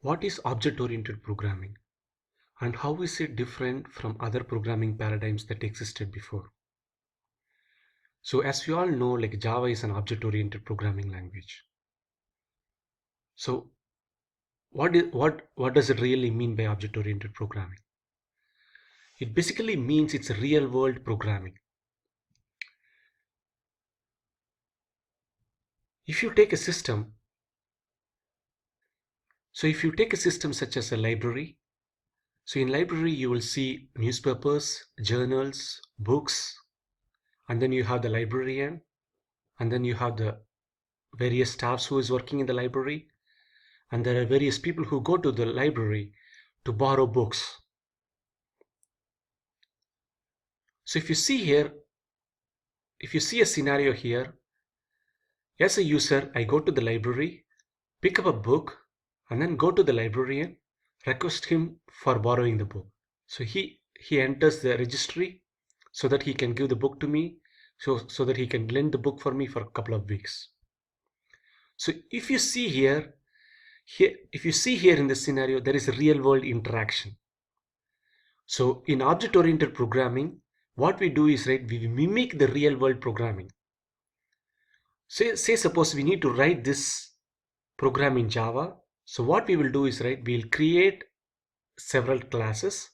What is object-oriented programming and how is it different from other programming paradigms that existed before? So as we all know, like Java is an object-oriented programming language. So what does it really mean by object-oriented programming? It basically means it's real-world programming. If you take a system, if you take a system such as a library, so in library you will see newspapers, journals, books, and then you have the librarian, and then you have the various staffs who is working in the library, and there are various people who go to the library to borrow books. So if you see here, if you see a scenario here, as a user, I go to the library, pick up a book, and then go to the librarian, request him for borrowing the book. So he enters the registry so that he can give the book to me, so that he can lend the book for me for a couple of weeks. So if you see here in this scenario, there is a real world interaction. So in object-oriented programming, what we do is, right, we mimic the real world programming. Say suppose we need to write this program in Java. So what we will do is, right, we'll create several classes.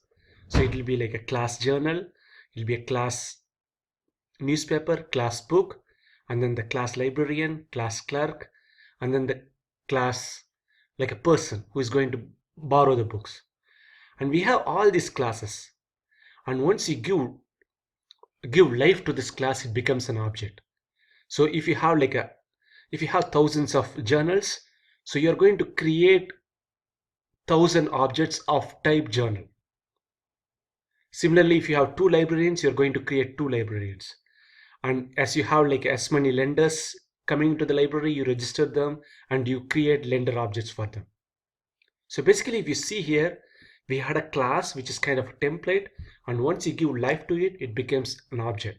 So it will be like a class journal, it will be a class newspaper, class book, and then the class librarian, class clerk, and then the class like a person who is going to borrow the books. And we have all these classes, and once you give life to this class, it becomes an object. So if you have thousands of journals, so you're going to create 1,000 objects of type journal. Similarly, if you have 2 librarians, you're going to create 2 librarians. And as you have like as many lenders coming to the library, you register them and you create lender objects for them. So basically, if you see here, we had a class which is kind of a template, and once you give life to it, it becomes an object.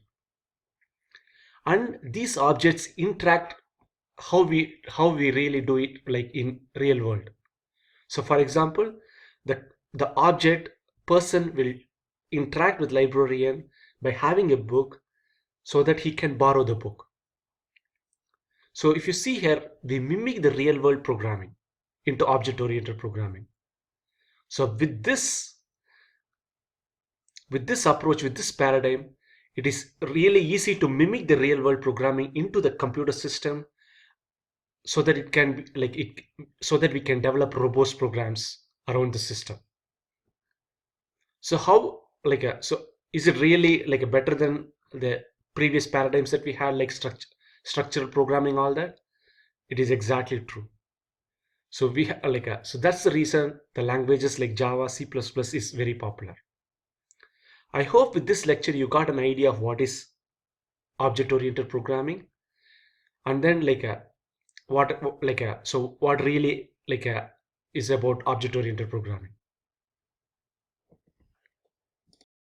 And these objects interact how we really do it, like in real world. So for example, the object person will interact with librarian by having a book so that he can borrow the book. So if you see here, we mimic the real world programming into object-oriented programming. So with this approach, with this paradigm, it is really easy to mimic the real world programming into the computer system, so that it can be like so that we can develop robust programs around the system. So how so is it really like a better than the previous paradigms that we had, like structural programming, all that? It is exactly true. So we so that's the reason the languages like Java, C++ is very popular. I hope with this lecture you got an idea of what is object-oriented programming, and then what really is about object-oriented programming.